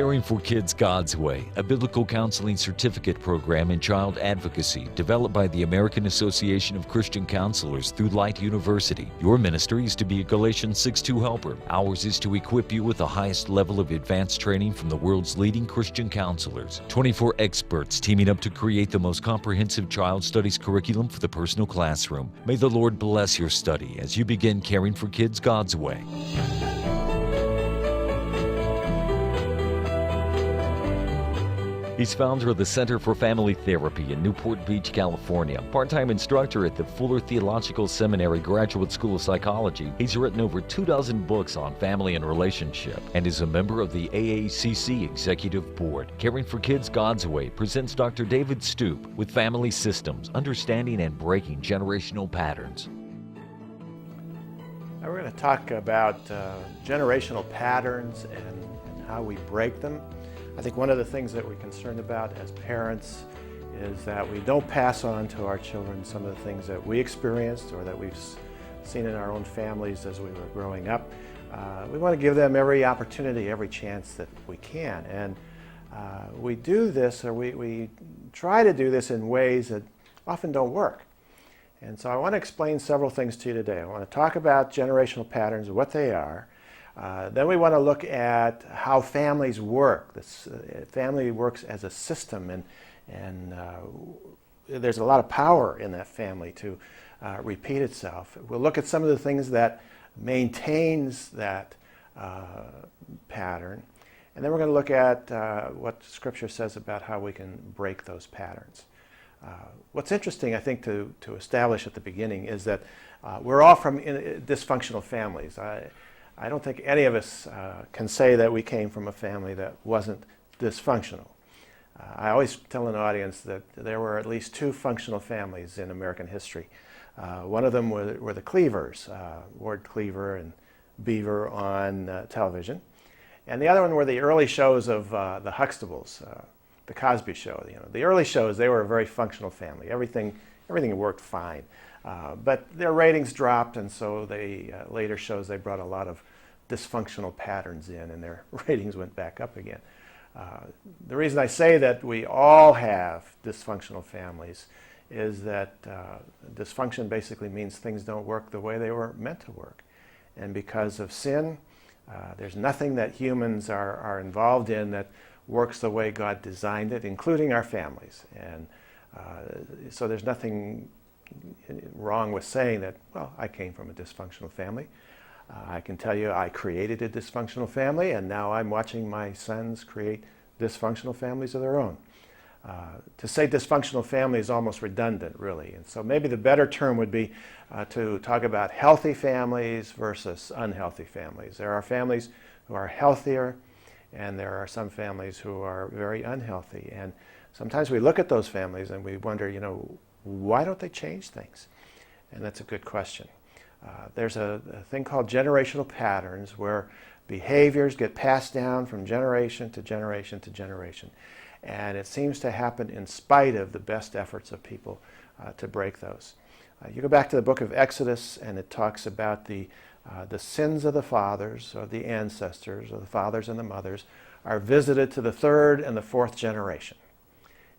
Caring for Kids God's Way, a biblical counseling certificate program in child advocacy developed by the American Association of Christian Counselors through Light University. Your ministry is to be a Galatians 6:2 helper. Ours is to equip you with the highest level of advanced training from the world's leading Christian counselors. 24 experts teaming up to create the most comprehensive child studies curriculum for the personal classroom. May the Lord bless your study as you begin caring for kids God's way. He's founder of the Center for Family Therapy in Newport Beach, California, part-time instructor at the Fuller Theological Seminary Graduate School of Psychology. He's written over 24 books on family and relationship and is a member of the AACC Executive Board. Caring for Kids God's Way presents Dr. David Stoop with Family Systems, Understanding and Breaking Generational Patterns. Now we're going to talk about generational patterns and how we break them. I think one of the things that we're concerned about as parents is that we don't pass on to our children some of the things that we experienced or that we've seen in our own families as we were growing up. We want to give them every opportunity, every chance that we can. And we do this, or we try to do this in ways that often don't work. And so I want to explain several things to you today. I want to talk about generational patterns, what they are. Then we want to look at how families work. Family works as a system, and there's a lot of power in that family to repeat itself. We'll look at some of the things that maintains that pattern, and then we're going to look at what Scripture says about how we can break those patterns. What's interesting, I think, to establish at the beginning is that we're all from dysfunctional families. I don't think any of us can say that we came from a family that wasn't dysfunctional. I always tell an audience that there were at least two functional families in American history. One of them were the Cleavers, Ward Cleaver and Beaver on television. And the other one were the early shows of the Huxtables, the Cosby Show. The early shows, they were a very functional family. Everything worked fine. But their ratings dropped, and so they later shows they brought a lot of dysfunctional patterns in, and their ratings went back up again. The reason I say that we all have dysfunctional families is that dysfunction basically means things don't work the way they were meant to work. And because of sin, there's nothing that humans are involved in that works the way God designed it, including our families. And so there's nothing wrong with saying that, well, I came from a dysfunctional family. I can tell you I created a dysfunctional family, and now I'm watching my sons create dysfunctional families of their own. To say dysfunctional family is almost redundant, really. And so maybe the better term would be to talk about healthy families versus unhealthy families. There are families who are healthier, and there are some families who are very unhealthy. And sometimes we look at those families and we wonder, why don't they change things? And that's a good question. There's a thing called generational patterns where behaviors get passed down from generation to generation to generation. And it seems to happen in spite of the best efforts of people to break those. You go back to the book of Exodus, and it talks about the sins of the fathers, or the ancestors, or the fathers and the mothers, are visited to the third and the fourth generation.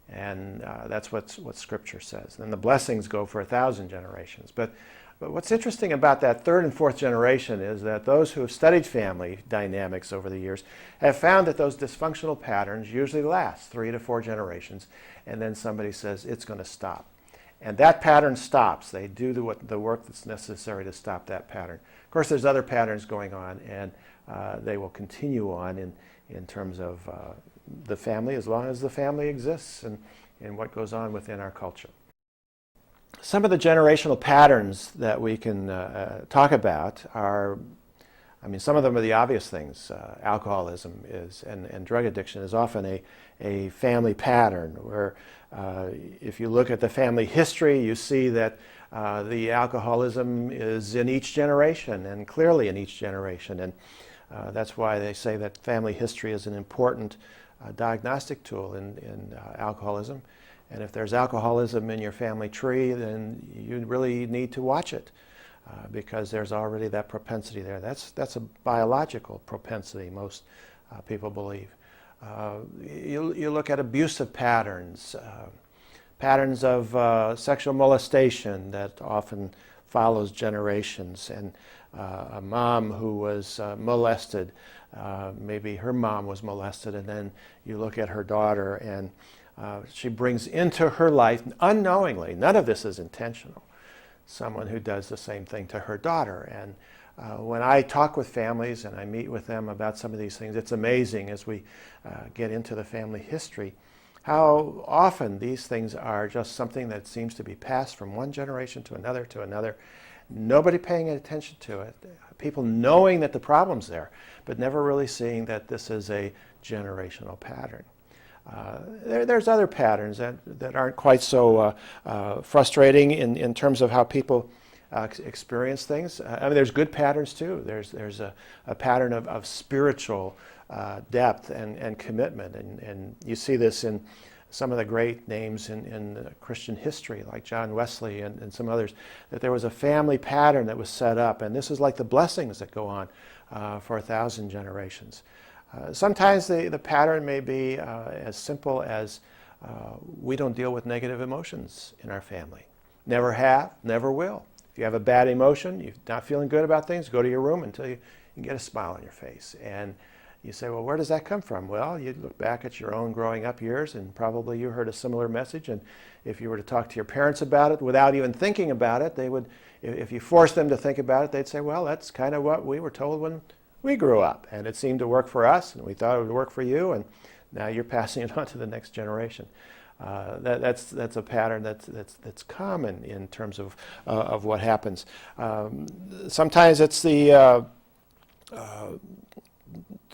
And that's what Scripture says. And the blessings go for 1,000 generations. But what's interesting about that third and fourth generation is that those who have studied family dynamics over the years have found that those dysfunctional patterns usually last 3 to 4 generations, and then somebody says it's going to stop. And that pattern stops. They do the work that's necessary to stop that pattern. Of course, there's other patterns going on, and they will continue on in terms of the family as long as the family exists and what goes on within our culture. Some of the generational patterns that we can talk about are, some of them are the obvious things. Alcoholism and drug addiction is often a family pattern where if you look at the family history, you see that the alcoholism is in each generation, and clearly in each generation. And that's why they say that family history is an important diagnostic tool in alcoholism. And if there's alcoholism in your family tree, then you really need to watch it because there's already that propensity there. That's a biological propensity, most people believe. You look at abusive patterns, patterns of sexual molestation that often follows generations, and a mom who was molested, maybe her mom was molested, and then you look at her daughter and she brings into her life, unknowingly, none of this is intentional, someone who does the same thing to her daughter. And when I talk with families and I meet with them about some of these things, it's amazing as we get into the family history how often these things are just something that seems to be passed from one generation to another, nobody paying attention to it, people knowing that the problem's there, but never really seeing that this is a generational pattern. There's other patterns that aren't quite so frustrating in terms of how people experience things. I mean, there's good patterns too. There's a pattern of spiritual depth and commitment, and you see this in some of the great names in Christian history, like John Wesley and some others, that there was a family pattern that was set up, and this is like the blessings that go on for 1,000 generations. Sometimes the pattern may be as simple as we don't deal with negative emotions in our family. Never have, never will. If you have a bad emotion, you're not feeling good about things, go to your room until you can get a smile on your face. And you say, well, where does that come from? Well, you look back at your own growing up years, and probably you heard a similar message. And if you were to talk to your parents about it without even thinking about it, they would, if you forced them to think about it, they'd say, well, that's kind of what we were told when we grew up, and it seemed to work for us, and we thought it would work for you, and now you're passing it on to the next generation. That's a pattern that's common in terms of what happens. Sometimes it's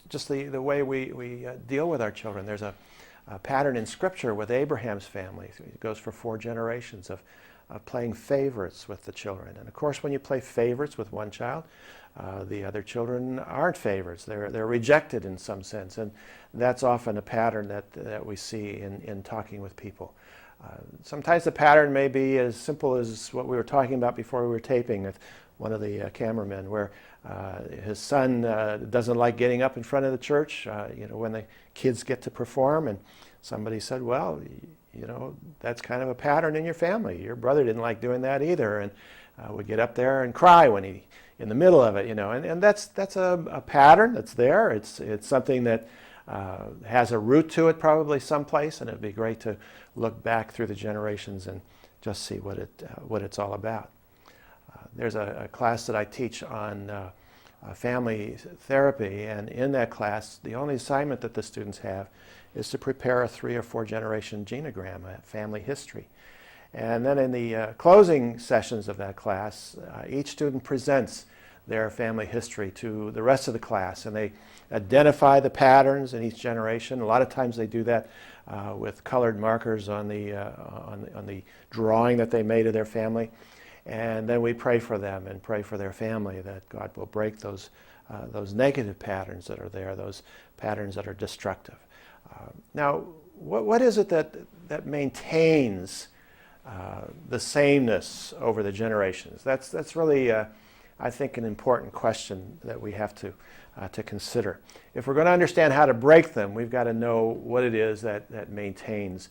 just the way we deal with our children. There's a pattern in Scripture with Abraham's family. It goes for 4 generations of playing favorites with the children. And of course, when you play favorites with one child, the other children aren't favorites. They're rejected in some sense. And that's often a pattern that we see in talking with people. Sometimes the pattern may be as simple as what we were talking about before we were taping with one of the cameramen, where his son doesn't like getting up in front of the church, when the kids get to perform, and somebody said, well, that's kind of a pattern in your family. Your brother didn't like doing that either, and would get up there and cry when he in the middle of it, and that's a pattern that's there. It's something that has a root to it probably someplace, and it'd be great to look back through the generations and just see what it's all about. There's a class that I teach on family therapy, and in that class, the only assignment that the students have is to prepare a 3 or 4 generation genogram, a family history. And then in the closing sessions of that class, each student presents their family history to the rest of the class, and they identify the patterns in each generation. A lot of times they do that with colored markers on the drawing that they made of their family. And then we pray for them and pray for their family that God will break those negative patterns that are there, those patterns that are destructive. Now, what is it that maintains the sameness over the generations? That's really, I think, an important question that we have to consider. If we're going to understand how to break them, we've got to know what it is that maintains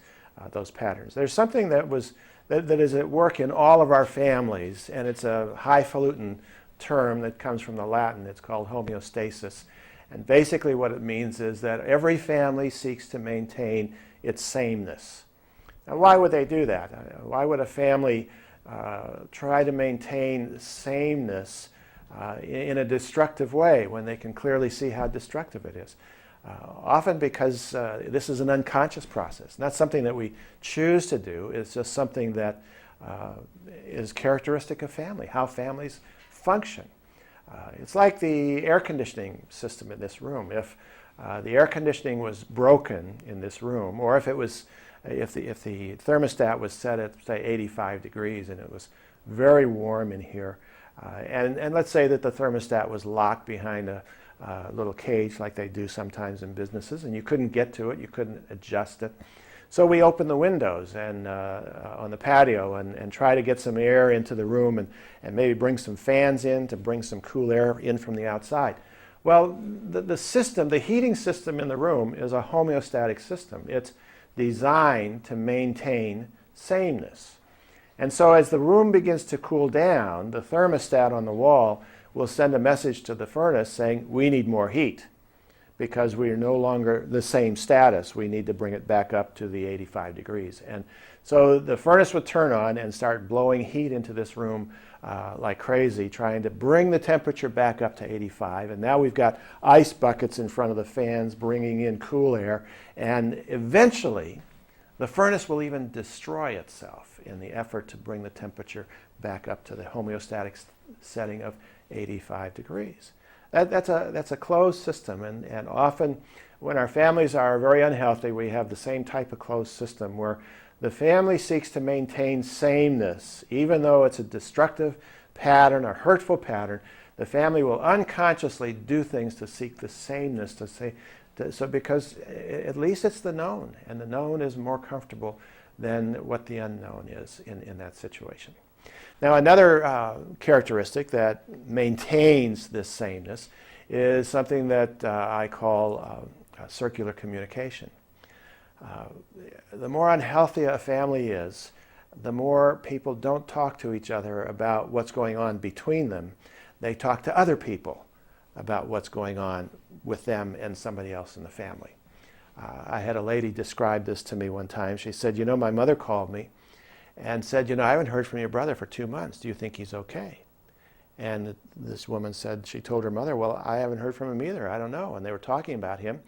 those patterns. There's something that is at work in all of our families, and it's a highfalutin term that comes from the Latin. It's called homeostasis. And basically what it means is that every family seeks to maintain its sameness. Now, why would they do that? Why would a family try to maintain sameness in a destructive way when they can clearly see how destructive it is? Often because this is an unconscious process, not something that we choose to do. It's just something that is characteristic of family, how families function. It's like the air conditioning system in this room. If the air conditioning was broken in this room, or if the thermostat was set at, say, 85 degrees and it was very warm in here, and let's say that the thermostat was locked behind a little cage like they do sometimes in businesses, and you couldn't get to it, you couldn't adjust it. So we open the windows and on the patio and try to get some air into the room and maybe bring some fans in to bring some cool air in from the outside. Well, the system, the heating system in the room is a homeostatic system. It's designed to maintain sameness. And so as the room begins to cool down, the thermostat on the wall will send a message to the furnace saying, we need more heat because we are no longer the same status. We need to bring it back up to the 85 degrees. And so the furnace would turn on and start blowing heat into this room like crazy, trying to bring the temperature back up to 85. And now we've got ice buckets in front of the fans bringing in cool air. And eventually, the furnace will even destroy itself in the effort to bring the temperature back up to the homeostatic setting of 85 degrees. That's a closed system, and often when our families are very unhealthy, we have the same type of closed system where the family seeks to maintain sameness. Even though it's a destructive pattern, a hurtful pattern, the family will unconsciously do things to seek the sameness, because at least it's the known, and the known is more comfortable than what the unknown is in that situation. Now, another characteristic that maintains this sameness is something that I call circular communication. The more unhealthy a family is, the more people don't talk to each other about what's going on between them. They talk to other people about what's going on with them and somebody else in the family. I had a lady describe this to me one time. She said, my mother called me and said, I haven't heard from your brother for 2 months. Do you think he's okay? And this woman said, she told her mother, well, I haven't heard from him either. I don't know. And they were talking about him.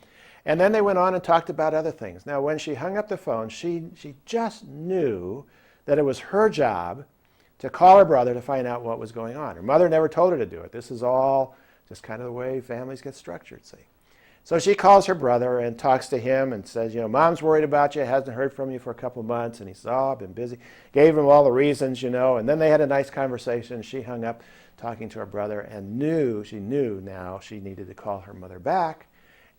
And then they went on and talked about other things. Now, when she hung up the phone, she just knew that it was her job to call her brother to find out what was going on. Her mother never told her to do it. This is all just kind of the way families get structured, see. So she calls her brother and talks to him and says, Mom's worried about you, hasn't heard from you for a couple of months. And he says, oh, I've been busy. Gave him all the reasons, And then they had a nice conversation. She hung up talking to her brother and she knew now she needed to call her mother back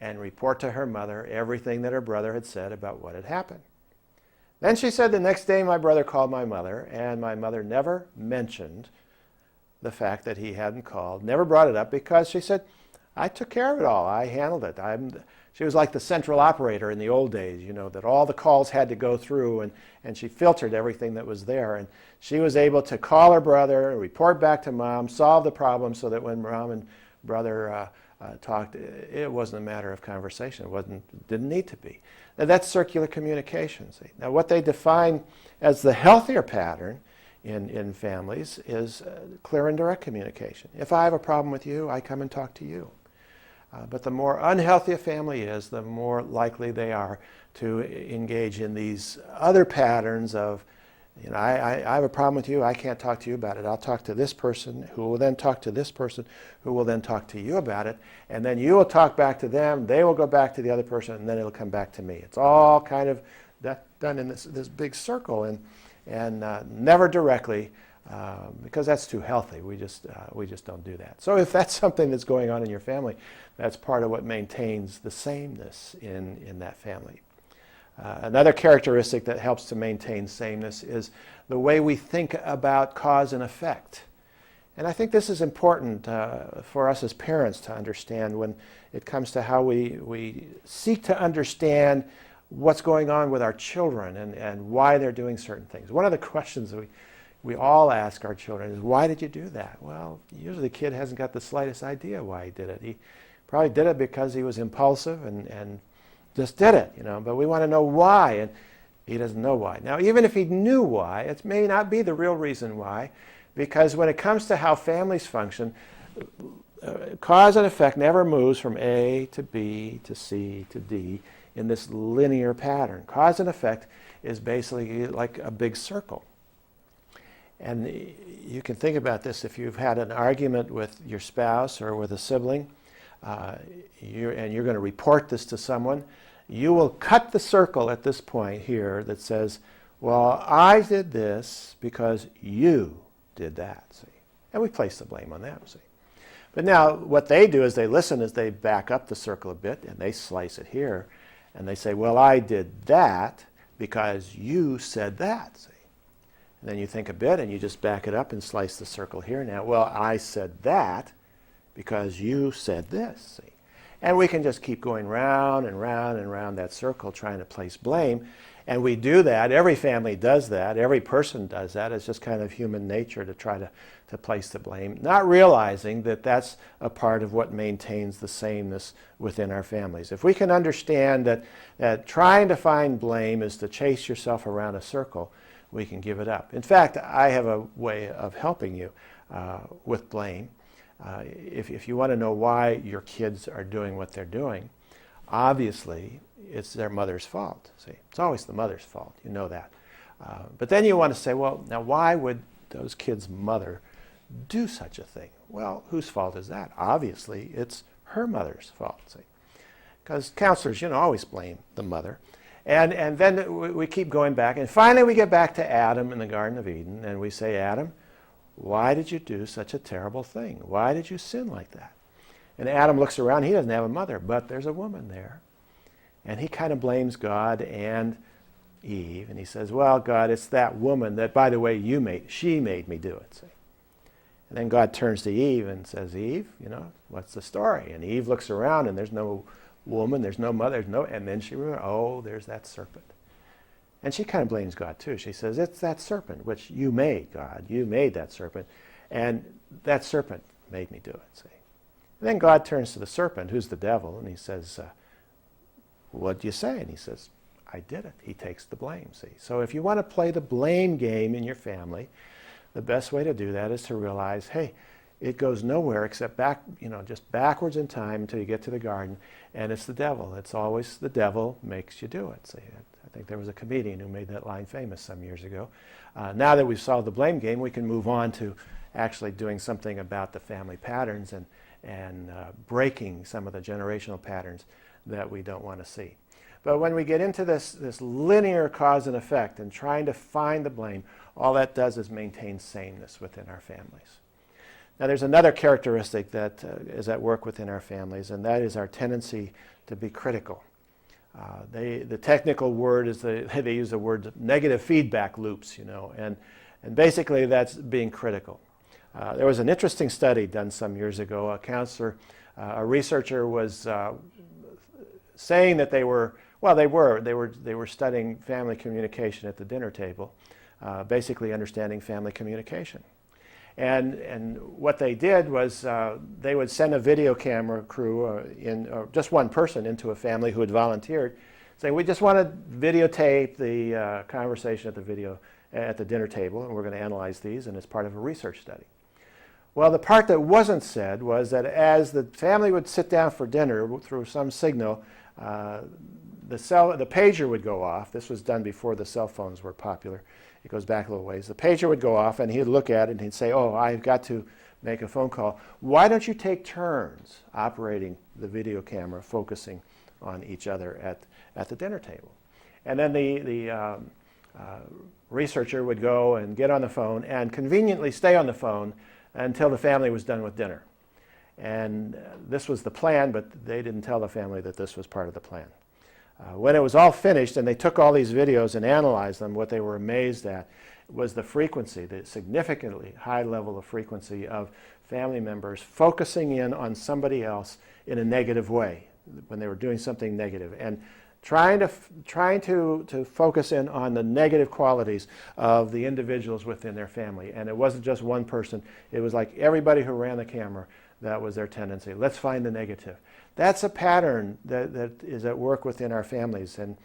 and report to her mother everything that her brother had said about what had happened. Then she said the next day my brother called my mother, and my mother never mentioned the fact that he hadn't called, never brought it up, because she said, I took care of it all. I handled it. She was like the central operator in the old days, that all the calls had to go through, and she filtered everything that was there. And she was able to call her brother, report back to Mom, solve the problem so that when Mom and brother talked, it wasn't a matter of conversation. It didn't need to be. Now, that's circular communication. See? Now, what they define as the healthier pattern in families is clear and direct communication. If I have a problem with you, I come and talk to you. But the more unhealthy a family is, the more likely they are to engage in these other patterns of, I have a problem with you, I can't talk to you about it. I'll talk to this person who will then talk to this person who will then talk to you about it. And then you will talk back to them, they will go back to the other person, and then it'll come back to me. It's all kind of done in this big circle and never directly, because that's too healthy. We just don't do that. So if that's something that's going on in your family, that's part of what maintains the sameness in that family. Another characteristic that helps to maintain sameness is the way we think about cause and effect. And I think this is important for us as parents to understand when it comes to how we seek to understand what's going on with our children and why they're doing certain things. One of the questions we all ask our children is, why did you do that? Well, usually the kid hasn't got the slightest idea why he did it. He probably did it because he was impulsive and just did it, but we want to know why, and he doesn't know why. Now, even if he knew why, it may not be the real reason why, because when it comes to how families function, cause and effect never moves from A to B to C to D in this linear pattern. Cause and effect is basically like a big circle. And you can think about this if you've had an argument with your spouse or with a sibling, and you're going to report this to someone, you will cut the circle at this point here that says, well, I did this because you did that, see? And we place the blame on them, see? But now what they do is they listen as they back up the circle a bit, and they slice it here, and they say, well, I did that because you said that, see? And then you think a bit, and you just back it up and slice the circle here. Now, well, I said that because you said this. See? And we can just keep going round and round and round that circle trying to place blame. And we do that. Every family does that. Every person does that. It's just kind of human nature to try to place the blame, not realizing that that's a part of what maintains the sameness within our families. If we can understand that trying to find blame is to chase yourself around a circle, we can give it up. In fact, I have a way of helping you with blame. If you want to know why your kids are doing what they're doing, obviously it's their mother's fault. See, it's always the mother's fault. You know that. But then you want to say, well, now why would those kids' mother do such a thing? Well, whose fault is that? Obviously, it's her mother's fault. See, because counselors, always blame the mother. And then we keep going back, and finally we get back to Adam in the Garden of Eden, and we say, Adam, why did you do such a terrible thing? Why did you sin like that? And Adam looks around. He doesn't have a mother, but there's a woman there. And he kind of blames God and Eve, and he says, well, God, it's that woman that, by the way, she made me do it. See? And then God turns to Eve and says, Eve, what's the story? And Eve looks around, and there's no woman, there's no mother, and then she remembers, oh, there's that serpent. And she kind of blames God too. She says, it's that serpent which you made, God. You made that serpent, and that serpent made me do it. See? And then God turns to the serpent, who's the devil, and he says, what do you say? And he says, I did it. He takes the blame, see. So if you want to play the blame game in your family, the best way to do that is to realize, hey, it goes nowhere except just backwards in time until you get to the garden, and it's the devil. It's always the devil makes you do it. See, I think there was a comedian who made that line famous some years ago. Now that we've solved the blame game, we can move on to actually doing something about the family patterns and breaking some of the generational patterns that we don't want to see. But when we get into this linear cause and effect and trying to find the blame, all that does is maintain sameness within our families. Now there's another characteristic that is at work within our families, and that is our tendency to be critical. The technical word is they use the word negative feedback loops, and basically that's being critical. There was an interesting study done some years ago. A researcher was saying that they were studying family communication at the dinner table, basically understanding family communication. And what they did was they would send a video camera crew or just one person into a family who had volunteered, saying, we just want to videotape the conversation at the dinner table, and we're going to analyze these, and it's part of a research study. Well, the part that wasn't said was that as the family would sit down for dinner through some signal, the pager would go off. This was done before the cell phones were popular. It goes back a little ways. The pager would go off, and he'd look at it, and he'd say, oh, I've got to make a phone call. Why don't you take turns operating the video camera, focusing on each other at the dinner table? And then the researcher would go and get on the phone and conveniently stay on the phone until the family was done with dinner. And this was the plan, but they didn't tell the family that this was part of the plan. When it was all finished and they took all these videos and analyzed them, what they were amazed at was the frequency, the significantly high level of frequency of family members focusing in on somebody else in a negative way when they were doing something negative, and trying to focus in on the negative qualities of the individuals within their family. And it wasn't just one person. It was like everybody who ran the camera, that was their tendency. Let's find the negative. That's a pattern that is at work within our families, and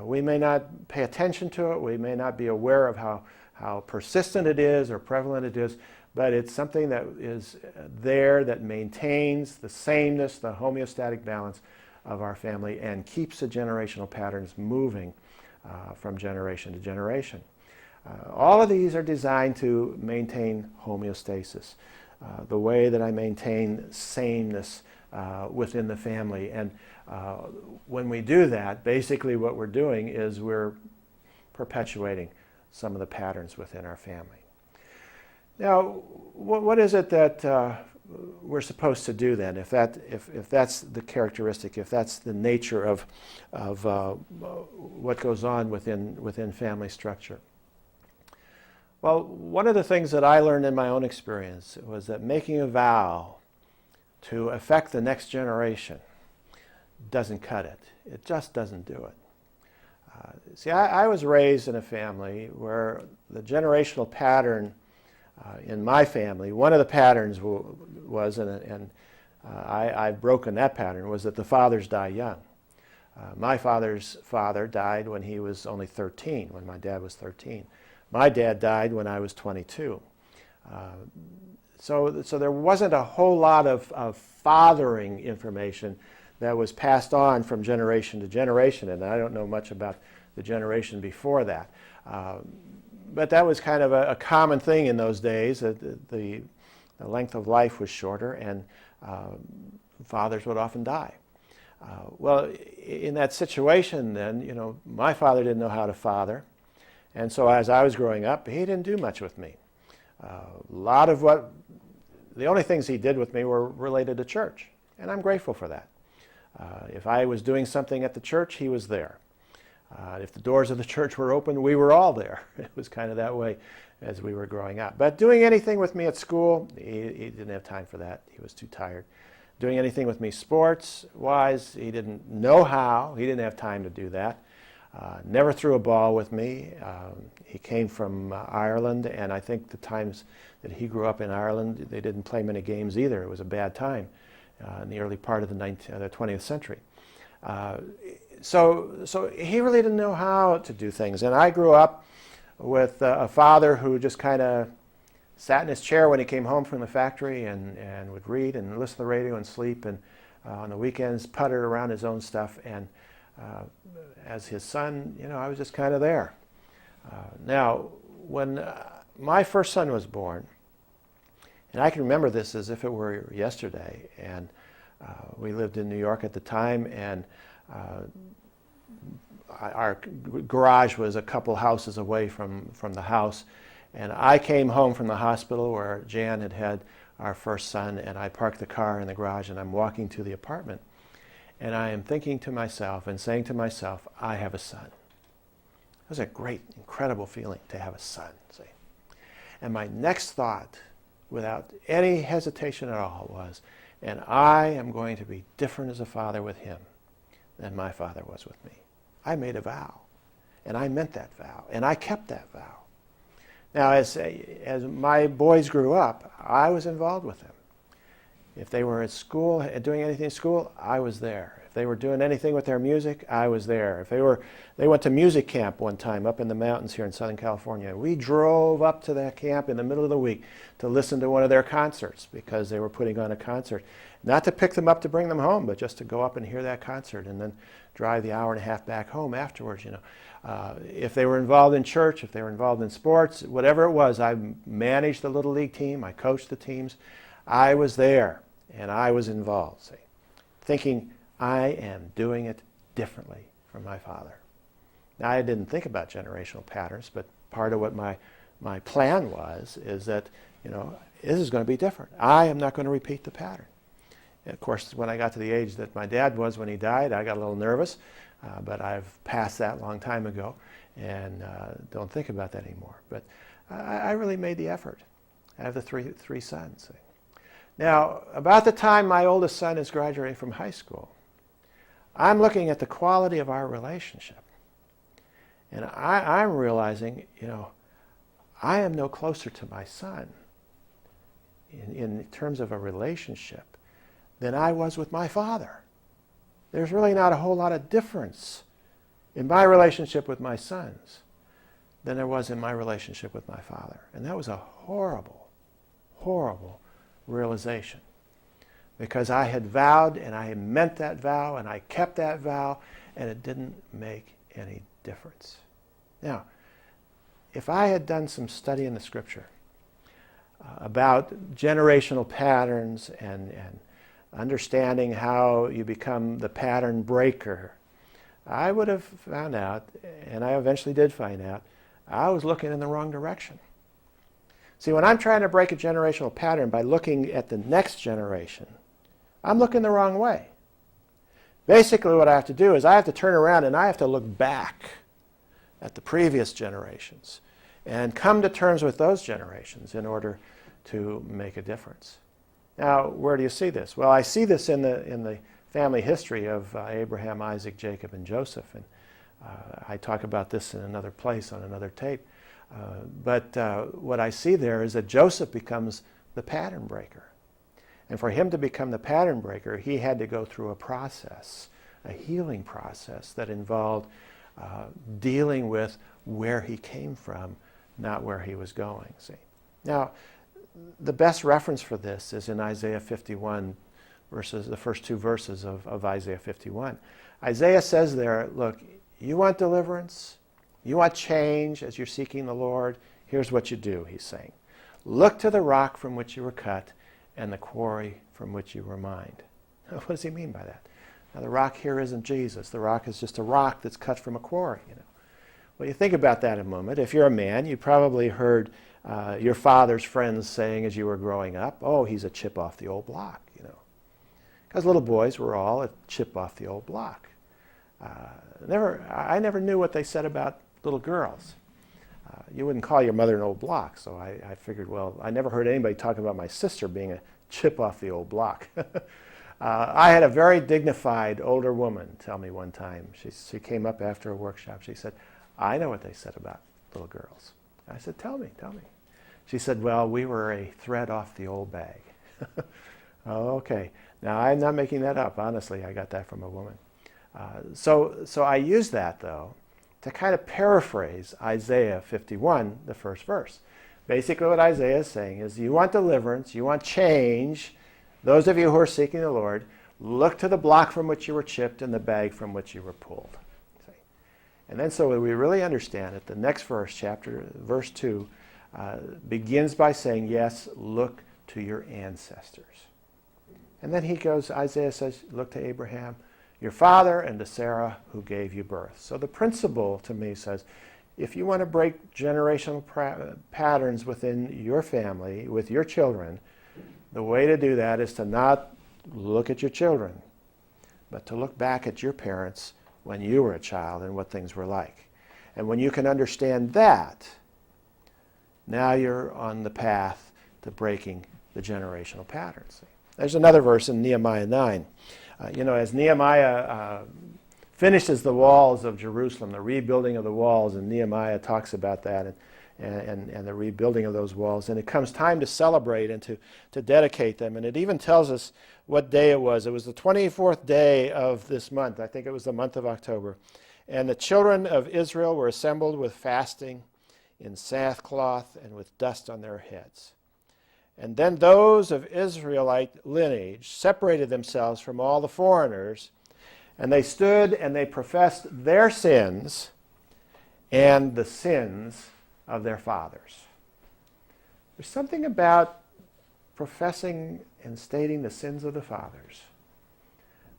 we may not pay attention to it. We may not be aware of how persistent it is or prevalent it is, but it's something that is there that maintains the sameness, the homeostatic balance of our family, and keeps the generational patterns moving from generation to generation. All of these are designed to maintain homeostasis, the way that I maintain sameness within the family. And when we do that, basically what we're doing is we're perpetuating some of the patterns within our family. Now, what is it that we're supposed to do then, if that's the characteristic, if that's the nature of what goes on within family structure? Well, one of the things that I learned in my own experience was that making a vow to affect the next generation doesn't cut it. It just doesn't do it. See, I was raised in a family where the generational pattern in my family, one of the patterns was, and I've broken that pattern, was that the fathers die young. My father's father died when he was only 13, when my dad was 13. My dad died when I was 22. So there wasn't a whole lot of fathering information that was passed on from generation to generation, and I don't know much about the generation before that. But that was kind of a common thing in those days. The length of life was shorter, and fathers would often die. Well, in that situation then, you know, my father didn't know how to father, and so as I was growing up, he didn't do much with me. The only things he did with me were related to church, and I'm grateful for that. If I was doing something at the church, he was there. If the doors of the church were open, we were all there. It was kind of that way as we were growing up. But doing anything with me at school, he didn't have time for that. He was too tired. Doing anything with me sports-wise, he didn't know how. He didn't have time to do that. Never threw a ball with me. He came from Ireland, and I think the times that he grew up in Ireland, they didn't play many games either. It was a bad time in the early part of the 20th century. So he really didn't know how to do things. And I grew up with a father who just kind of sat in his chair when he came home from the factory and would read and listen to the radio and sleep, and on the weekends puttered around his own stuff. And as his son, you know, I was just kind of there. Now, when my first son was born, and I can remember this as if it were yesterday, and we lived in New York at the time, and our garage was a couple houses away from the house, and I came home from the hospital where Jan had our first son, and I parked the car in the garage, and I'm walking to the apartment, and I am thinking to myself and saying to myself, I have a son. It was a great, incredible feeling to have a son, see. And my next thought, without any hesitation at all, was, and I am going to be different as a father with him than my father was with me. I made a vow, and I meant that vow, and I kept that vow. Now, as my boys grew up, I was involved with them. If they were at school, doing anything at school, I was there. If they were doing anything with their music, I was there. If they went to music camp one time up in the mountains here in Southern California. We drove up to that camp in the middle of the week to listen to one of their concerts because they were putting on a concert. Not to pick them up to bring them home, but just to go up and hear that concert and then drive the hour and a half back home afterwards, you know. If they were involved in church, if they were involved in sports, whatever it was, I managed the Little League team, I coached the teams. I was there, and I was involved, see, thinking I am doing it differently from my father. Now, I didn't think about generational patterns, but part of what my plan was is that, you know, this is going to be different. I am not going to repeat the pattern. And of course, when I got to the age that my dad was when he died, I got a little nervous, but I've passed that a long time ago and don't think about that anymore. But I really made the effort. I have the three sons. See. Now, about the time my oldest son is graduating from high school, I'm looking at the quality of our relationship. And I'm realizing, you know, I am no closer to my son in terms of a relationship than I was with my father. There's really not a whole lot of difference in my relationship with my sons than there was in my relationship with my father. And that was a horrible, horrible realization, because I had vowed and I had meant that vow and I kept that vow, and it didn't make any difference. Now, if I had done some study in the scripture about generational patterns and understanding how you become the pattern breaker, I would have found out, and I eventually did find out, I was looking in the wrong direction. See, when I'm trying to break a generational pattern by looking at the next generation, I'm looking the wrong way. Basically, what I have to do is I have to turn around and I have to look back at the previous generations and come to terms with those generations in order to make a difference. Now, where do you see this? Well, I see this in the family history of Abraham, Isaac, Jacob, and Joseph. And I talk about this in another place on another tape. But what I see there is that Joseph becomes the pattern breaker. And for him to become the pattern breaker, he had to go through a process, a healing process that involved dealing with where he came from, not where he was going. See? Now, the best reference for this is in Isaiah 51, the first two verses of Isaiah 51. Isaiah says there, look, you want deliverance? You want change as you're seeking the Lord? Here's what you do, he's saying. Look to the rock from which you were cut and the quarry from which you were mined. What does he mean by that? Now, the rock here isn't Jesus. The rock is just a rock that's cut from a quarry. Well, you think about that a moment. If you're a man, you probably heard your father's friends saying as you were growing up, oh, he's a chip off the old block, Because little boys were all a chip off the old block. I never knew what they said about little girls. You wouldn't call your mother an old block, so I figured, well, I never heard anybody talk about my sister being a chip off the old block. I had a very dignified older woman tell me one time, she came up after a workshop, she said, I know what they said about little girls. I said, tell me. She said, well, we were a thread off the old bag. Oh, okay. Now, I'm not making that up. Honestly, I got that from a woman. So I use that, though, to kind of paraphrase Isaiah 51, the first verse. Basically what Isaiah is saying is you want deliverance, you want change. Those of you who are seeking the Lord, look to the block from which you were chipped and the bag from which you were pulled. See? And then so we really understand it. The next verse, verse 2, begins by saying, yes, look to your ancestors. And then Isaiah says, look to Abraham, your father, and to Sarah, who gave you birth. So the principle to me says, if you want to break generational patterns within your family, with your children, the way to do that is to not look at your children, but to look back at your parents when you were a child and what things were like. And when you can understand that, now you're on the path to breaking the generational patterns. There's another verse in Nehemiah 9. As Nehemiah finishes the walls of Jerusalem, the rebuilding of the walls, and Nehemiah talks about that and the rebuilding of those walls. And it comes time to celebrate and to dedicate them. And it even tells us what day it was. It was the 24th day of this month. I think it was the month of October. And the children of Israel were assembled with fasting, in sackcloth, and with dust on their heads. And then those of Israelite lineage separated themselves from all the foreigners, and they stood and they professed their sins and the sins of their fathers. There's something about professing and stating the sins of the fathers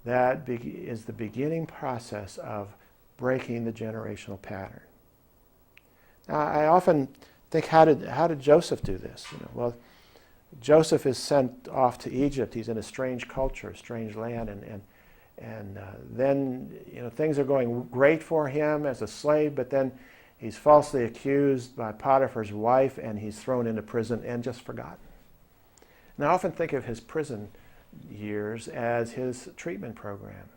that is the beginning process of breaking the generational pattern. Now, I often think, how did Joseph do this? Well, Joseph is sent off to Egypt. He's in a strange culture, a strange land, and then things are going great for him as a slave, but then he's falsely accused by Potiphar's wife, and he's thrown into prison and just forgotten. And I often think of his prison years as his treatment program.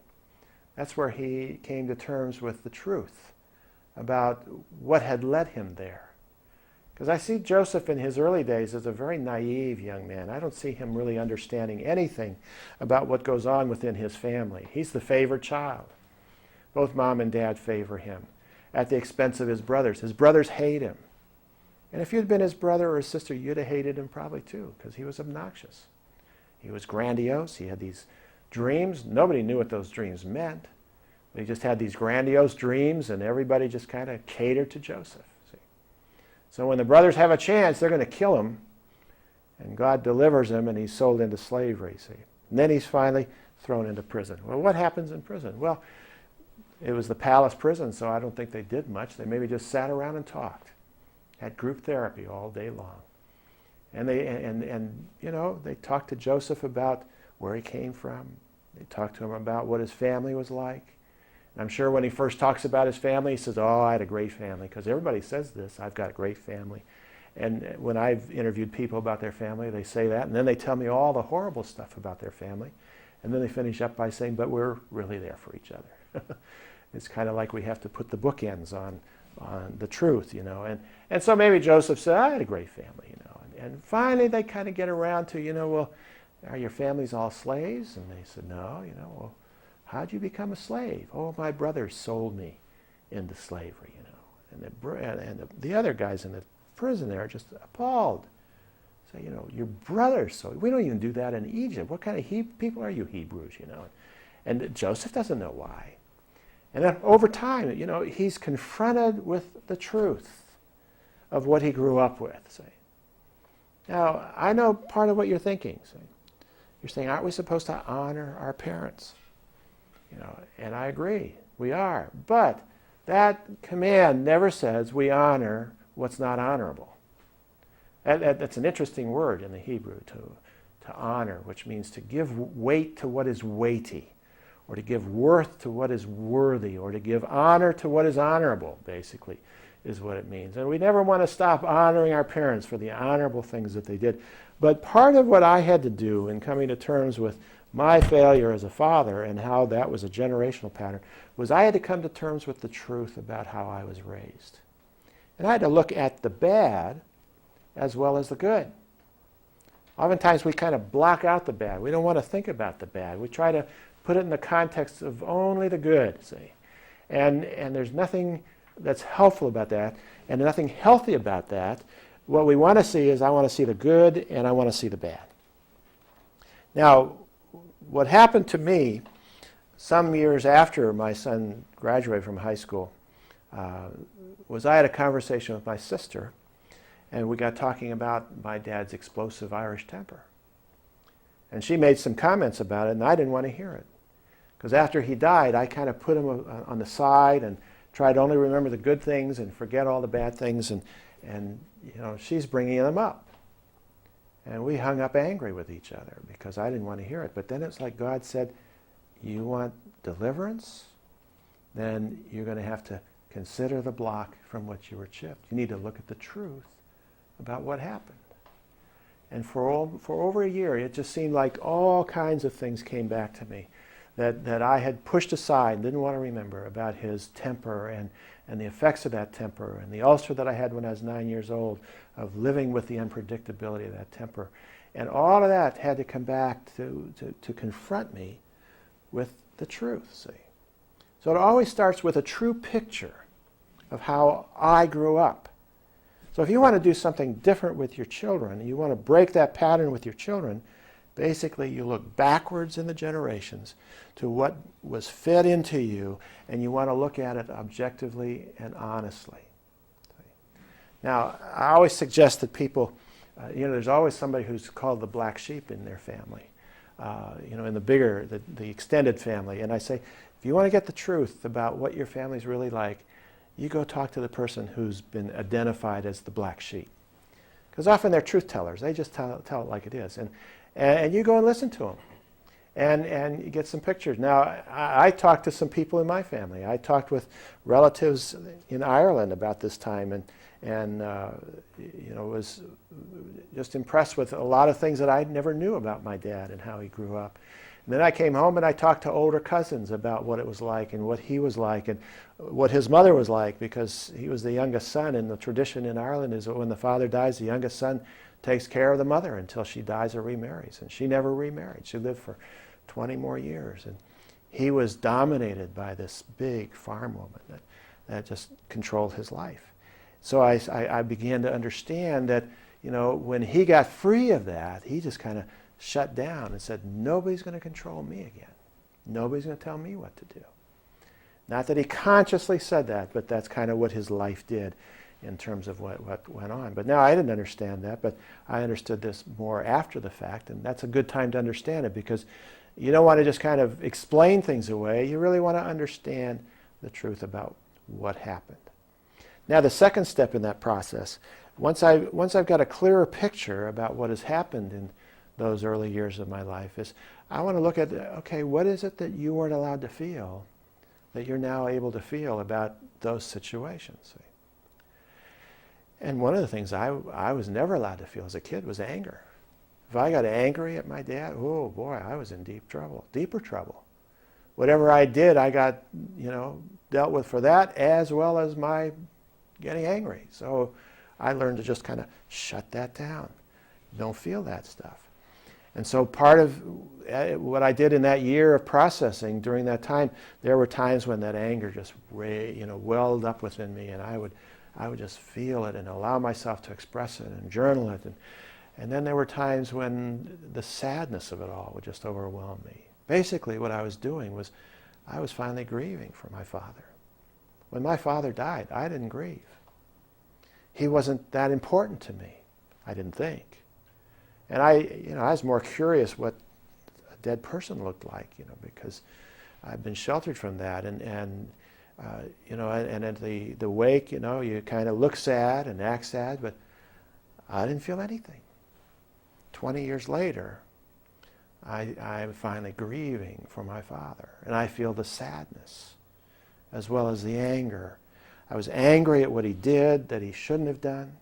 That's where he came to terms with the truth about what had led him there. Because I see Joseph in his early days as a very naive young man. I don't see him really understanding anything about what goes on within his family. He's the favored child. Both mom and dad favor him at the expense of his brothers. His brothers hate him. And if you'd been his brother or his sister, you'd have hated him probably too, because he was obnoxious. He was grandiose. He had these dreams. Nobody knew what those dreams meant. But he just had these grandiose dreams, and everybody just kind of catered to Joseph. So when the brothers have a chance, they're going to kill him, and God delivers him, and he's sold into slavery, see. And then he's finally thrown into prison. Well, what happens in prison? Well, it was the palace prison, so I don't think they did much. They maybe just sat around and talked, had group therapy all day long. And they talked to Joseph about where he came from. They talked to him about what his family was like. I'm sure when he first talks about his family, he says, oh, I had a great family, because everybody says this, I've got a great family. And when I've interviewed people about their family, they say that, and then they tell me all the horrible stuff about their family, and then they finish up by saying, but we're really there for each other. It's kind of like we have to put the bookends on the truth, you know. And so maybe Joseph said, I had a great family, you know. And finally they kind of get around to, you know, well, are your families all slaves? And they said, no, you know. Well, how'd you become a slave? Oh, my brothers sold me into slavery, you know. And the other guys in the prison there are just appalled. Say, you know, your brothers sold. We don't even do that in Egypt. What kind of people are you Hebrews, you know? And Joseph doesn't know why. And then over time, you know, he's confronted with the truth of what he grew up with, say. Now, I know part of what you're thinking. Say. You're saying, aren't we supposed to honor our parents? You know, and I agree, we are. But that command never says we honor what's not honorable. That's an interesting word in the Hebrew, to honor, which means to give weight to what is weighty, or to give worth to what is worthy, or to give honor to what is honorable, basically, is what it means. And we never want to stop honoring our parents for the honorable things that they did. But part of what I had to do in coming to terms with my failure as a father and how that was a generational pattern was I had to come to terms with the truth about how I was raised. And I had to look at the bad as well as the good. Oftentimes we kind of block out the bad. We don't want to think about the bad. We try to put it in the context of only the good, see. And there's nothing that's helpful about that and nothing healthy about that. What we want to see is I want to see the good and I want to see the bad. Now, what happened to me some years after my son graduated from high school was I had a conversation with my sister, and we got talking about my dad's explosive Irish temper. And she made some comments about it, and I didn't want to hear it. Because after he died, I kind of put him on the side and tried to only remember the good things and forget all the bad things, and you know, she's bringing them up. And we hung up angry with each other because I didn't want to hear it. But then it's like God said, you want deliverance? Then you're going to have to consider the block from which you were chipped. You need to look at the truth about what happened. And for over a year, it just seemed like all kinds of things came back to me that I had pushed aside, didn't want to remember, about his temper and the effects of that temper and the ulcer that I had when I was 9 years old of living with the unpredictability of that temper. And all of that had to come back to confront me with the truth, see. So it always starts with a true picture of how I grew up. So if you want to do something different with your children, you want to break that pattern with your children, basically you look backwards in the generations to what was fed into you, and you want to look at it objectively and honestly. Now, I always suggest that people, there's always somebody who's called the black sheep in their family, in the extended family. And I say, if you want to get the truth about what your family's really like, you go talk to the person who's been identified as the black sheep. Because often they're truth tellers. They just tell it like it is. And you go and listen to them. And you get some pictures. Now, I talked to some people in my family. I talked with relatives in Ireland about this time and was just impressed with a lot of things that I never knew about my dad and how he grew up. And then I came home and I talked to older cousins about what it was like and what he was like and what his mother was like, because he was the youngest son, and the tradition in Ireland is that when the father dies, the youngest son takes care of the mother until she dies or remarries. And she never remarried. She lived for 20 more years. And he was dominated by this big farm woman that just controlled his life. So I began to understand that, when he got free of that, he just kind of shut down and said, nobody's going to control me again. Nobody's going to tell me what to do. Not that he consciously said that, but that's kind of what his life did in terms of what went on. But now I didn't understand that, but I understood this more after the fact, and that's a good time to understand it, because you don't want to just kind of explain things away. You really want to understand the truth about what happened. Now the second step in that process, once I've got a clearer picture about what has happened in those early years of my life, is I want to look at, okay, what is it that you weren't allowed to feel that you're now able to feel about those situations? And one of the things I was never allowed to feel as a kid was anger. If I got angry at my dad, oh boy, I was in deep trouble, deeper trouble. Whatever I did, I got, dealt with for that as well as my getting angry. So I learned to just kind of shut that down. Don't feel that stuff. And so part of what I did in that year of processing during that time, there were times when that anger just welled up within me, and I would just feel it and allow myself to express it and journal it. And then there were times when the sadness of it all would just overwhelm me. Basically what I was doing was I was finally grieving for my father. When my father died, I didn't grieve. He wasn't that important to me, I didn't think. And I was more curious what a dead person looked like, because I've been sheltered from that. And at the wake, you kind of look sad and act sad, but I didn't feel anything. 20 years later, I'm finally grieving for my father, and I feel the sadness as well as the anger. I was angry at what he did that he shouldn't have done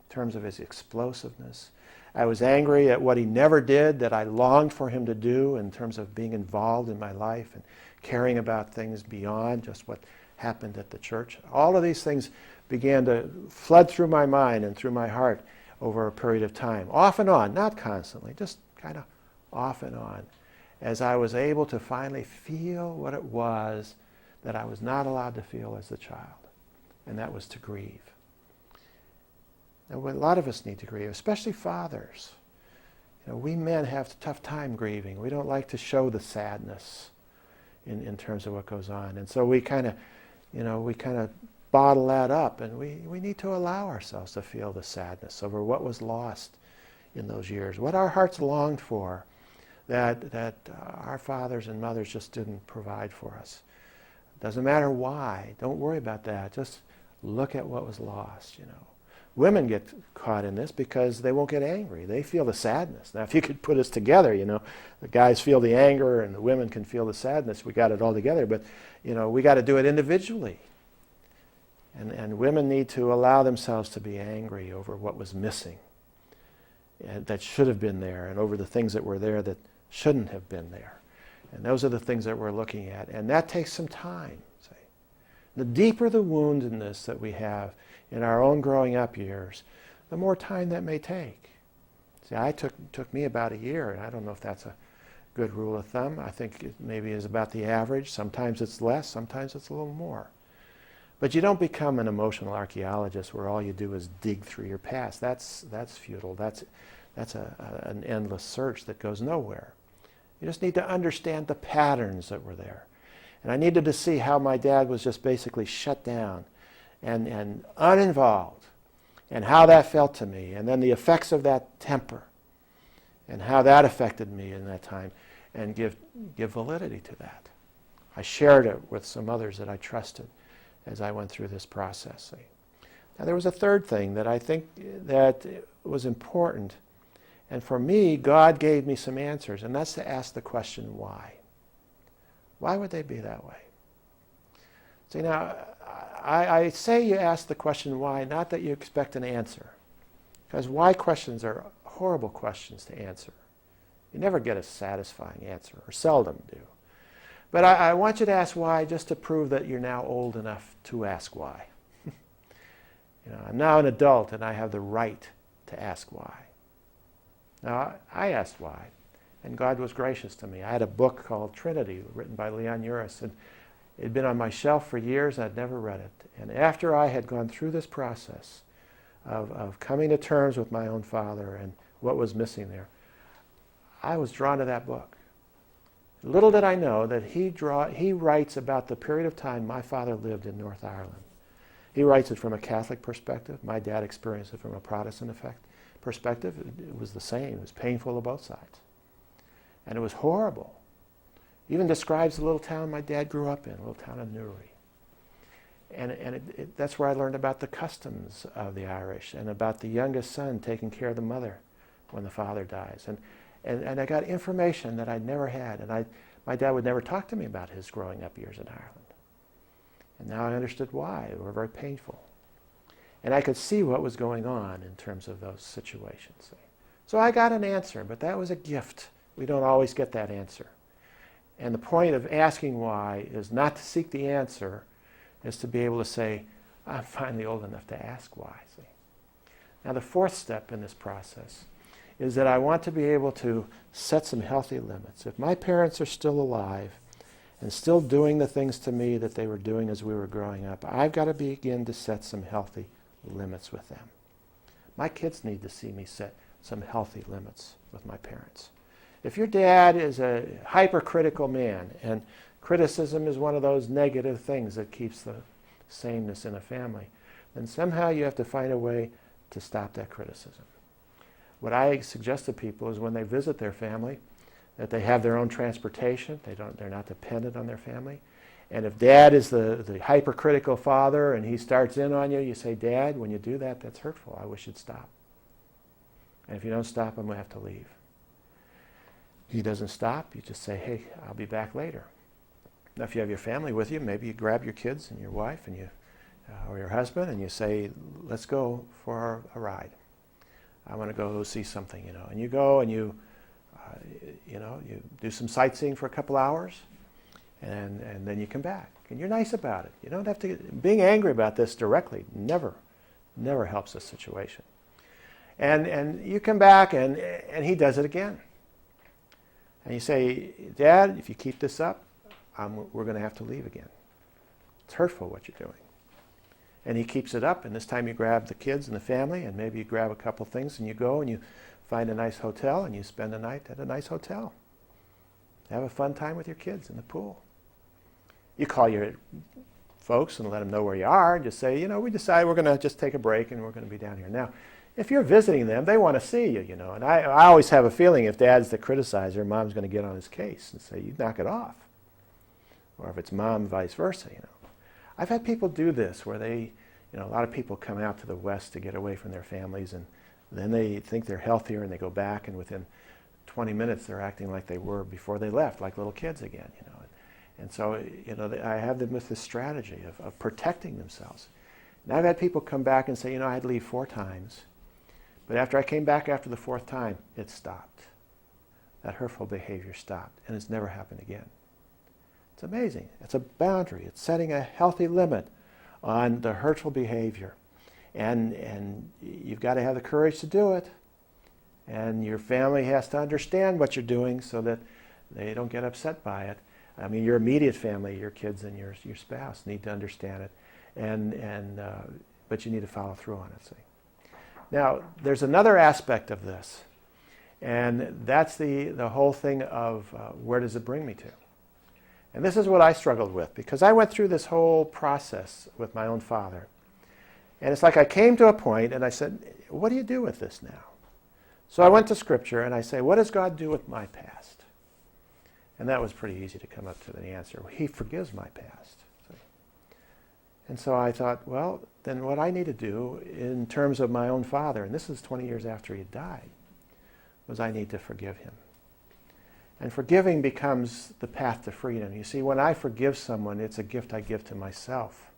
in terms of his explosiveness. I was angry at what he never did that I longed for him to do in terms of being involved in my life and caring about things beyond just what happened at the church. All of these things began to flood through my mind and through my heart over a period of time, off and on, not constantly, just kind of off and on, as I was able to finally feel what it was that I was not allowed to feel as a child, and that was to grieve. And a lot of us need to grieve, especially fathers. We men have a tough time grieving. We don't like to show the sadness in terms of what goes on. And so we kind of bottle that up, and we need to allow ourselves to feel the sadness over what was lost in those years, what our hearts longed for that our fathers and mothers just didn't provide for us. Doesn't matter why. Don't worry about that. Just look at what was lost, Women get caught in this because they won't get angry. They feel the sadness. Now, if you could put us together, the guys feel the anger and the women can feel the sadness. We got it all together. But, we got to do it individually. And women need to allow themselves to be angry over what was missing and that should have been there, and over the things that were there that shouldn't have been there. And those are the things that we're looking at. And that takes some time. See? The deeper the woundedness that we have in our own growing up years, the more time that may take. See, it took me about a year, and I don't know if that's a good rule of thumb. I think it maybe is about the average. Sometimes it's less, sometimes it's a little more. But you don't become an emotional archaeologist where all you do is dig through your past. That's futile. That's an endless search that goes nowhere. You just need to understand the patterns that were there. And I needed to see how my dad was just basically shut down and uninvolved, and how that felt to me, and then the effects of that temper, and how that affected me in that time, and give validity to that. I shared it with some others that I trusted as I went through this process. Now, there was a third thing that I think that was important, and for me, God gave me some answers, and that's to ask the question, why? Why would they be that way? See, now, I say you ask the question why, not that you expect an answer, because why questions are horrible questions to answer. You never get a satisfying answer, or seldom do. But I want you to ask why just to prove that you're now old enough to ask why. I'm now an adult, and I have the right to ask why. Now, I asked why, and God was gracious to me. I had a book called Trinity, written by Leon Uris, and it had been on my shelf for years, and I'd never read it. And after I had gone through this process of coming to terms with my own father and what was missing there, I was drawn to that book. Little did I know that he writes about the period of time my father lived in North Ireland. He writes it from a Catholic perspective. My dad experienced it from a Protestant perspective. It was the same. It was painful on both sides. And it was horrible. Even describes the little town my dad grew up in, a little town of Newry. And that's where I learned about the customs of the Irish and about the youngest son taking care of the mother when the father dies. And I got information that I'd never had. And my dad would never talk to me about his growing up years in Ireland. And now I understood why. They were very painful. And I could see what was going on in terms of those situations. So I got an answer, but that was a gift. We don't always get that answer. And the point of asking why is not to seek the answer, is to be able to say, I'm finally old enough to ask why. See? Now the fourth step in this process is that I want to be able to set some healthy limits. If my parents are still alive and still doing the things to me that they were doing as we were growing up, I've got to begin to set some healthy limits with them. My kids need to see me set some healthy limits with my parents. If your dad is a hypercritical man, and criticism is one of those negative things that keeps the sameness in a family, then somehow you have to find a way to stop that criticism. What I suggest to people is when they visit their family, that they have their own transportation. They're not dependent on their family. And if dad is the hypercritical father and he starts in on you, you say, Dad, when you do that, that's hurtful. I wish you'd stop. And if you don't stop, I'm going to have to leave. He doesn't stop, you just say, hey, I'll be back later. Now, if you have your family with you, maybe you grab your kids and your wife and or your husband, and you say, let's go for a ride. I want to go see something, And you go and you do some sightseeing for a couple hours, and then you come back. And you're nice about it. You don't have to, being angry about this directly never helps the situation. And you come back and he does it again. And you say, Dad, if you keep this up, we're going to have to leave again. It's hurtful what you're doing. And he keeps it up, and this time you grab the kids and the family, and maybe you grab a couple things, and you go and you find a nice hotel, and you spend the night at a nice hotel. Have a fun time with your kids in the pool. You call your folks and let them know where you are, and just say, we decided we're going to just take a break, and we're going to be down here. Now, if you're visiting them, they want to see you, And I always have a feeling if Dad's the criticizer, Mom's going to get on his case and say, you knock it off. Or if it's Mom, vice versa, I've had people do this where they, a lot of people come out to the West to get away from their families, and then they think they're healthier and they go back, and within 20 minutes they're acting like they were before they left, like little kids again, And so, I have them with this strategy of protecting themselves. And I've had people come back and say, I had to leave 4 times, but after I came back after the 4th time, it stopped. That hurtful behavior stopped, and it's never happened again. It's amazing. It's a boundary. It's setting a healthy limit on the hurtful behavior. And you've got to have the courage to do it. And your family has to understand what you're doing so that they don't get upset by it. I mean, your immediate family, your kids and your spouse need to understand it. But you need to follow through on it. See? Now, there's another aspect of this. And that's the whole thing of where does it bring me to? And this is what I struggled with, because I went through this whole process with my own father. And it's like I came to a point and I said, what do you do with this now? So I went to Scripture and I say, what does God do with my past? And that was pretty easy to come up to the answer. He forgives my past. See? And so I thought, well, then what I need to do in terms of my own father, and this is 20 years after he died, was I need to forgive him. And forgiving becomes the path to freedom. You see, when I forgive someone, it's a gift I give to myself.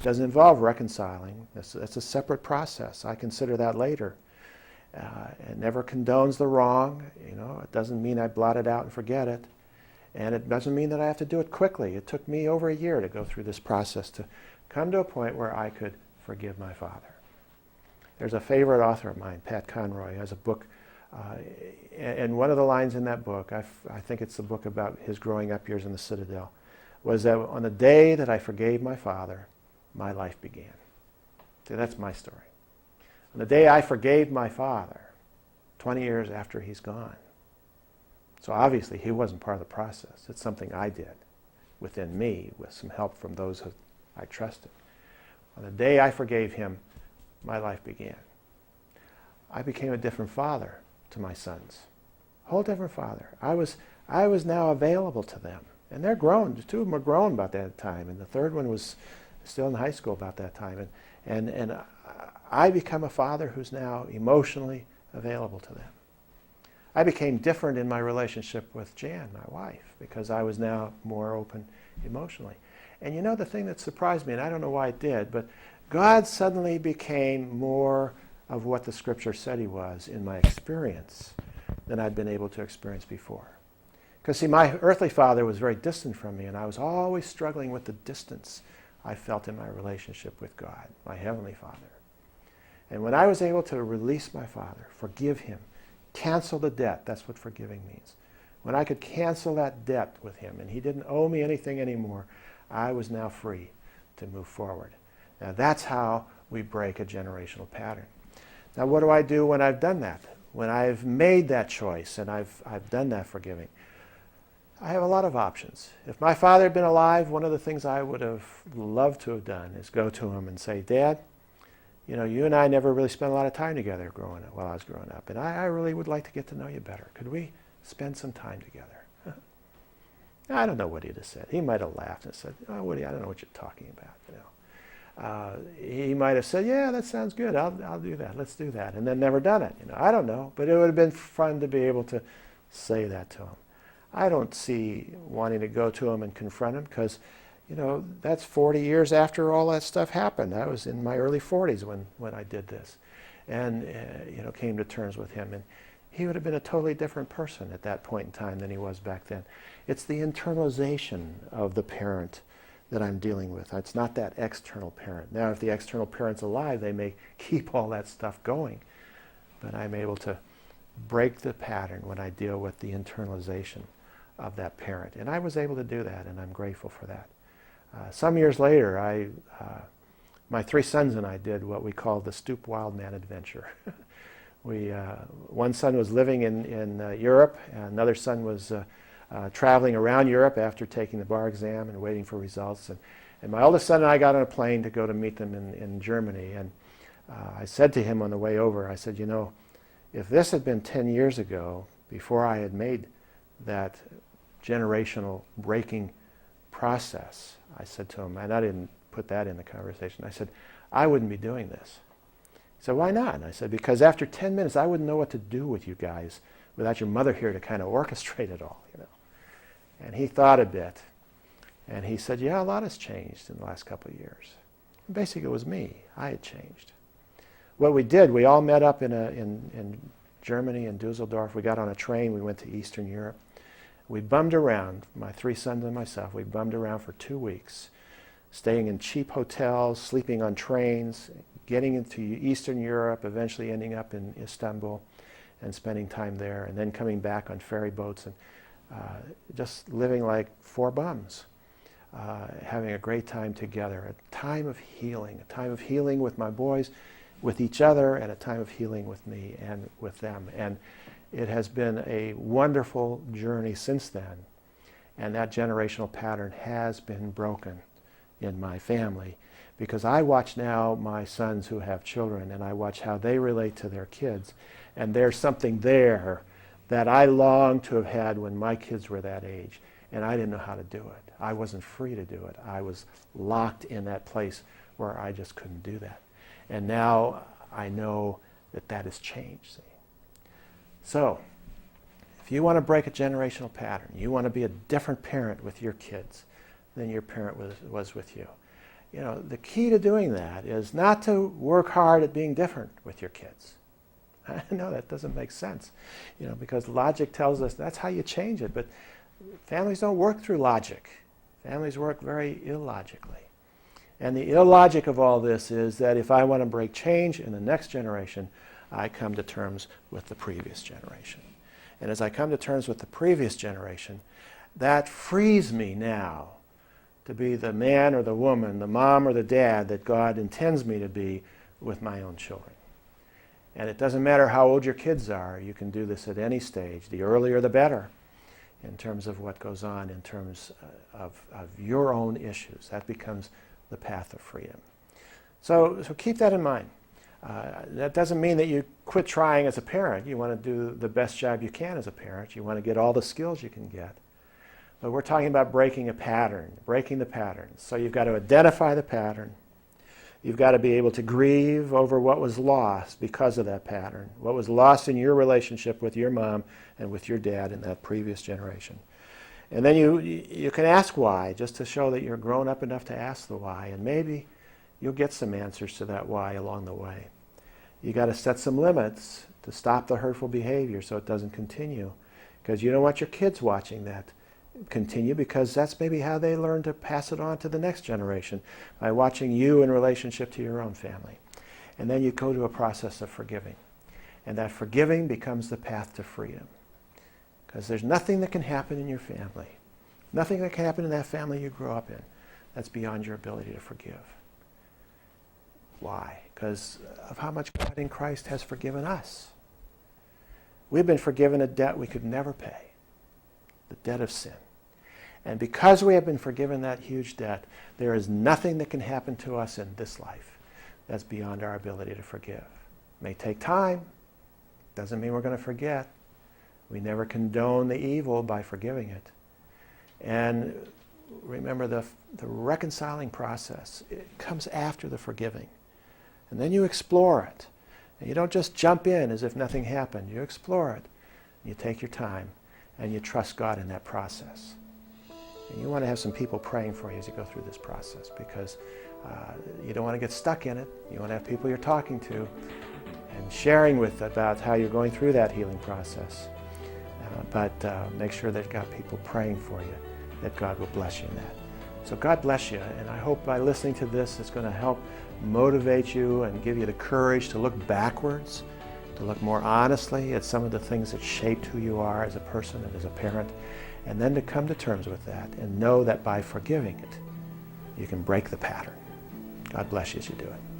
It doesn't involve reconciling. That's a separate process. I consider that later. It never condones the wrong. It doesn't mean I blot it out and forget it. And it doesn't mean that I have to do it quickly. It took me over a year to go through this process to come to a point where I could forgive my father. There's a favorite author of mine, Pat Conroy, has a book. And one of the lines in that book, I think it's the book about his growing up years in the Citadel, was that on the day that I forgave my father, my life began. See, that's my story. On the day I forgave my father, 20 years after he's gone. So obviously he wasn't part of the process. It's something I did within me with some help from those who I trusted. On the day I forgave him, my life began. I became a different father to my sons. A whole different father. I was now available to them. And they're grown. The 2 of them were grown about that time. And the 3rd one was still in high school about that time. And I become a father who's now emotionally available to them. I became different in my relationship with Jan, my wife, because I was now more open emotionally. And the thing that surprised me, and I don't know why it did, but God suddenly became more of what the Scripture said he was in my experience than I'd been able to experience before. Because, see, my earthly father was very distant from me, and I was always struggling with the distance I felt in my relationship with God, my Heavenly Father. And when I was able to release my father, forgive him, cancel the debt, that's what forgiving means. When I could cancel that debt with him, and he didn't owe me anything anymore, I was now free to move forward. Now that's how we break a generational pattern. Now what do I do when I've done that? When I've made that choice and I've done that forgiving? I have a lot of options. If my father had been alive, one of the things I would have loved to have done is go to him and say, Dad, you know, you and I never really spent a lot of time together while I was growing up, and I really would like to get to know you better. Could we spend some time together? I don't know what he'd have said. He might have laughed and said, oh, Woody, I don't know what you're talking about. You know, he might have said, yeah, that sounds good. I'll do that. Let's do that. And then never done it. You know, I don't know. But it would have been fun to be able to say that to him. I don't see wanting to go to him and confront him because, you know, that's 40 years after all that stuff happened. I was in my early 40s when I did this and, you know, came to terms with him. And he would have been a totally different person at that point in time than he was back then. It's the internalization of the parent that I'm dealing with. It's not that external parent. Now, if the external parent's alive, they may keep all that stuff going. But I'm able to break the pattern when I deal with the internalization of that parent. And I was able to do that, and I'm grateful for that. Some years later, my three sons and I did what we called the Stoop Wildman Adventure. One son was living in Europe, and another son was traveling around Europe after taking the bar exam and waiting for results. And my oldest son and I got on a plane to go to meet them in Germany. And I said to him on the way over, I said, you know, if this had been 10 years ago, before I had made that generational breaking process, I said to him, and I didn't put that in the conversation, I said, I wouldn't be doing this. He said, why not? And I said, because after 10 minutes, I wouldn't know what to do with you guys without your mother here to kind of orchestrate it all, you know. And he thought a bit, and he said, yeah, a lot has changed in the last couple of years. And basically, it was me. I had changed. What we did, we all met up in Germany, in Dusseldorf. We got on a train. We went to Eastern Europe. We bummed around, my three sons and myself, we bummed around for 2 weeks, staying in cheap hotels, sleeping on trains, getting into Eastern Europe, eventually ending up in Istanbul and spending time there, and then coming back on ferry boats and just living like four bums, having a great time together, a time of healing with my boys, with each other, and a time of healing with me and with them. And it has been a wonderful journey since then, and that generational pattern has been broken in my family, because I watch now my sons who have children, and I watch how they relate to their kids, and there's something there that I long to have had when my kids were that age, and I didn't know how to do it. I wasn't free to do it. I was locked in that place where I just couldn't do that. And now I know that that has changed. See? So, if you want to break a generational pattern, you want to be a different parent with your kids than your parent was with you. You know, the key to doing that is not to work hard at being different with your kids. I know that doesn't make sense, you know, because logic tells us that's how you change it, but families don't work through logic. Families work very illogically. And the illogic of all this is that if I want to break change in the next generation, I come to terms with the previous generation. And as I come to terms with the previous generation, that frees me now to be the man or the woman, the mom or the dad that God intends me to be with my own children. And it doesn't matter how old your kids are, you can do this at any stage. The earlier the better in terms of what goes on in terms of your own issues. That becomes the path of freedom. So keep that in mind. That doesn't mean that you quit trying as a parent. You want to do the best job you can as a parent. You want to get all the skills you can get. But we're talking about breaking a pattern, breaking the patterns. So you've got to identify the pattern. You've got to be able to grieve over what was lost because of that pattern, what was lost in your relationship with your mom and with your dad in that previous generation. And then you can ask why, just to show that you're grown up enough to ask the why. And maybe you'll get some answers to that why along the way. You got to set some limits to stop the hurtful behavior so it doesn't continue, because you don't want your kids watching that continue, because that's maybe how they learn to pass it on to the next generation, by watching you in relationship to your own family. And then you go to a process of forgiving. And that forgiving becomes the path to freedom. Because there's nothing that can happen in your family, nothing that can happen in that family you grew up in, that's beyond your ability to forgive. Why? Because of how much God in Christ has forgiven us. We've been forgiven a debt we could never pay, the debt of sin. And because we have been forgiven that huge debt, there is nothing that can happen to us in this life that's beyond our ability to forgive. It may take time. Doesn't mean we're going to forget. We never condone the evil by forgiving it. And remember, the reconciling process, it comes after the forgiving. And then you explore it. And you don't just jump in as if nothing happened. You explore it. You take your time, and you trust God in that process. And you want to have some people praying for you as you go through this process, because you don't want to get stuck in it. You want to have people you're talking to and sharing with about how you're going through that healing process. But make sure that you've got people praying for you, that God will bless you in that. So God bless you, and I hope by listening to this, it's going to help motivate you and give you the courage to look backwards, to look more honestly at some of the things that shaped who you are as a person and as a parent, and then to come to terms with that and know that by forgiving it, you can break the pattern. God bless you as you do it.